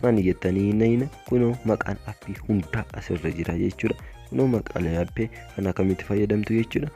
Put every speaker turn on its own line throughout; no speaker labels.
Maani jettanii nayina kunoo maqaan appii hundaa asirra jira jechuudha. Kunoo maqaalee appii kan akkamitti fayyadamtu jechuudha.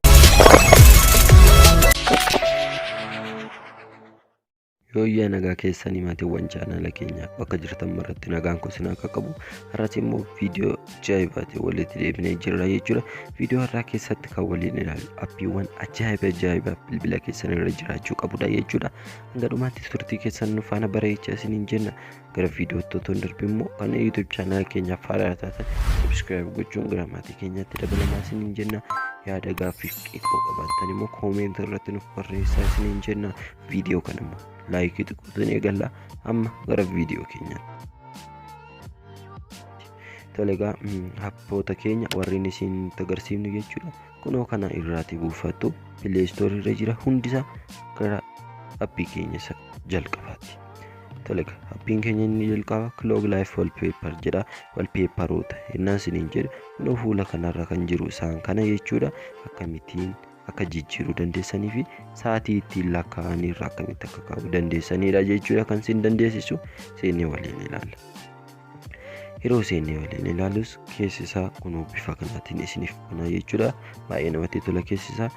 Yooyyaa nagaa keessanii maatiiwwan chaanala keenya bakka jirtan maratti nagaan kun isin akka qabu har'as immoo viidiyoo ajaa'ibaatiin walitti deebinee jirra jechuudha. Viidiyoo har'aa keessatti kan waliin ilaallu appiiwwan ajaa'ibaa bilbila keessan irra jiraachuu qabudha jechuudha. Hanga dhumaatti turtii keessan nu faana bareechaa isiniin jenna. Gara viidiyootti otoo hin darbiin immoo kan YouTube chaanala keenyaaf haaraa taatan subscribe gochuun gara maatii keenyaatti dabalamaa isiniin jenna. Yaada gaaffii xiqqoo qabaattan immoo koomeent irratti nuuf barreessaa isiniin jenna. Viidiyoo kana immoo laayikii xiqqootiin eegalla. Amma gara viidiyoo keenyaatti. Tole egaa appoota keenya warreen isin agarsiifnu jechuudha. Kunoo kana irraati buufattu Play Store irra jira hundisaa gara appii keenya isa jalqabaatti. Tole egaa appiin keenya inni jalqaba Clog Life Wallpaper jedha. Wallpaperoota innaan isiniin jedhu kunoo fuula kanarra kan jiru isaan kana jechuudha. Akkamittiin akka jijjiiruu dandeessanii fi sa'aatii ittiin lakkaa'anii irraa akkamitti akka kaa'uu dandeessanidha jechuudha kan isin dandeessisu. Seennee waliin ilaalla. Yeroo seennee waliin ilaallus keessi isaa kunoo bifa kanaatiin isiniif kana jechuudha. Baay'ee namatti tola keessi isaa.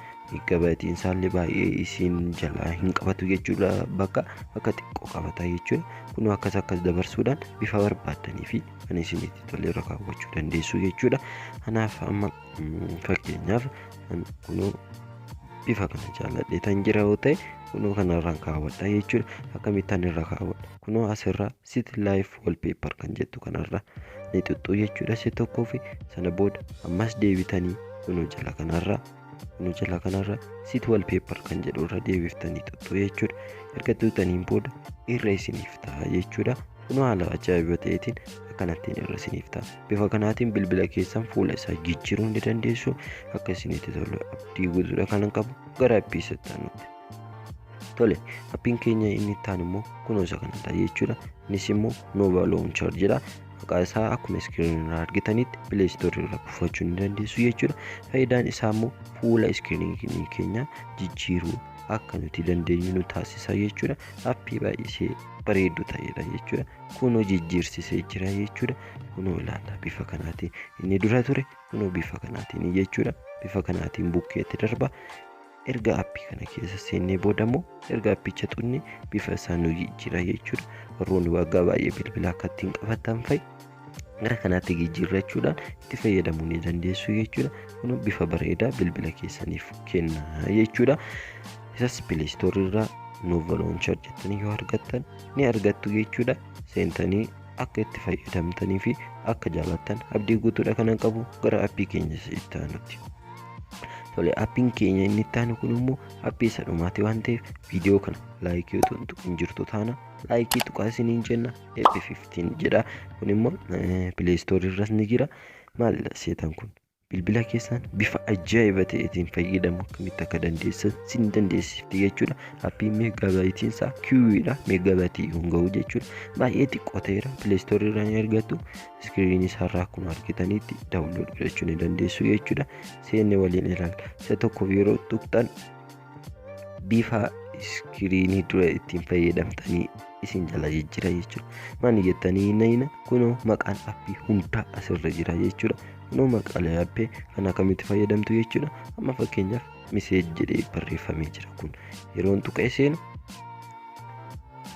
Gabatiin isaallee baay'ee isin jalaa hin qabatu jechuudha. Bakka xiqqoo qabata jechuudha. Kunoo akkas dabarsuudhaan bifa barbaadanii fi kan isinitti tole irra kaawwachuu dandeessu jechuudha. Kanaaf amma fakkeenyaaf kunoo bifa kana jaalladhee tan jira yoo ta'e kunoo kanarraan kaawwadha jechuudha. Akkamittaan irra kaawwadha. Kunoo asirra City Life Wallpaper kan jettu kanarra ni xuxxuu jechuudha. Si tokkoo fi sana booda ammas deebitanii kunoo jala kanarra City Wallpaper kan jedhu irra deebiftanii xuxxuu jechuudha. Erga xuxxaniin booda irra isiniif ta'a jechuudha. Kunoo haala ajaa'iba ta'eetiin akkanattiin irra isiniif ta'a. Bifa kanaatiin bilbila keessan fuula isaa jijjiiruu ni dandeessu. Akka isinitti tolu abdii guutuudha kanan qabu gara appii isatti aanutti. Tole appiin keenya inni itti aanu immoo kunoo isa kanadha jechuudha. Innis immoo Nova Launcher jedha. Maqaa isaa akkuma iskiriinii irraa argitanitti Play Store irraa buufachuu ni dandeessu jechuudha. Faayidaan isaa immoo fuula iskiriinii keenya jijjiiruu akka nuti dandeenyu nu taasisa jechuudha. Appii baay'ee bareedu ta'edha jechuudha. Kunoo jijjiirsisee jira jechuudha. Kunoo ilaalla bifa kanaatiin inni dura ture kunoo bifa kanaatiin jechuudha. Bifa kanaatiin bukkeetti darba. Erga appii kana keessa seennee booda immoo erga appicha xunne bifa isaa nu jijjiira jechuudha. Warroonni waggaa baay'ee bilbila akka ittiin qabatan fa'i gara kanaatti jijjiirrachuudhaan itti fayyadamuu ni dandeessu jechuudha. Kunoo bifa bareedaa bilbila keessaniif kenna jechuudha. Isas Play Store irraa Nova Launcher jettanii yoo argattan ni argattu jechuudha. Seentanii akka itti fayyadamtanii fi akka jaalattan abdii guutuudha kanan qabu gara appii keenya itti aanutti. Tole appiin keenya inni itti aanu kun immoo appii isa dhumaati waan ta'eef viidiyoo kana laayikii otoo hin jirtu taana laayikii tuqaa isiniin jenna. AP15 jedha. Kun immoo Play Store irras ni jira. Maalidha seetan kun bilbila keessan bifa ajaa'iba ta'eetiin fayyadamu akkamitti akka dandeessan sin dandeessifti jechuudha. Appiin meegaabaaytiin isaa QU'dha. Meegaabaayitii hin ga'u jechuudha. Baay'ee xiqqoo ta'eera. Play Store irraa ni argattu. Iskiriinii isaarraa akkuma argitanitti daawunlood godhachuu ni dandeessu jechuudha. Seenne waliin ilaalla. Isa tokkoof yeroo tuqxan bifa iskiriinii dura ittiin fayyadamtanii isin jala jijjiira jechuudha. Maani jettanii nayina kunoo maqaan appii hundaa asirra jira jechuudha. Kunoo maqaalee appii kan akkamitti fayyadamtu jechuudha. Amma fakkeenyaaf miseej jedhee barreeffamee jira kun yeroon tuqee seenu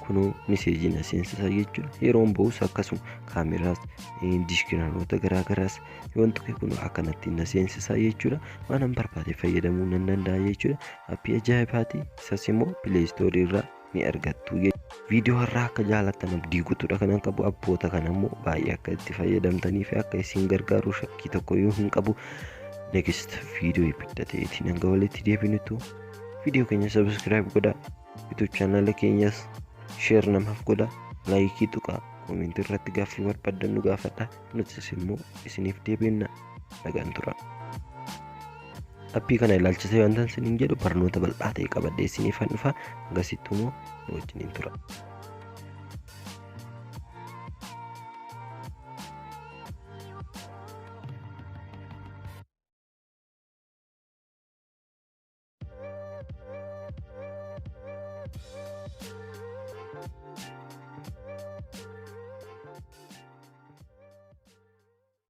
kunoo miseejiin seensisa jechuudha. Yeroon ba'us akkasuma kaameraas diskinaaloota garaagaraas yoon tuqe kunoo akkanatti na seensisa jechuudha. Waan barbaade fayyadamuu nan danda'a jechuudha. Appii ajaa'ibaati. Isas immoo Play Store irraa ni argattu. Viidiyoo har'aa akka jaalattan abdii guutuudha kanan qabu. Appoota kana immoo baay'ee akka itti fayyadamtanii fi akka isin gargaaru shakkii tokko yoo hin qabu. Next viidiyoo ibidda ta'eetiin hanga walitti deebinutu viidiyoo keenya subscribe godha. YouTube channel keenyas share namaaf godha. Laayikii tuqaa. Koomentii irratti gaaffii barbaadan nu gaafadha. Nutis immoo isiniif deebina. Nagaan tura. Appii kana ilaalchisee wantan isiniin jedhu barnoota bal'aa ta'e qabadhee isiniif dhufa. Agarsiiftuu immoo wajjiniin tura.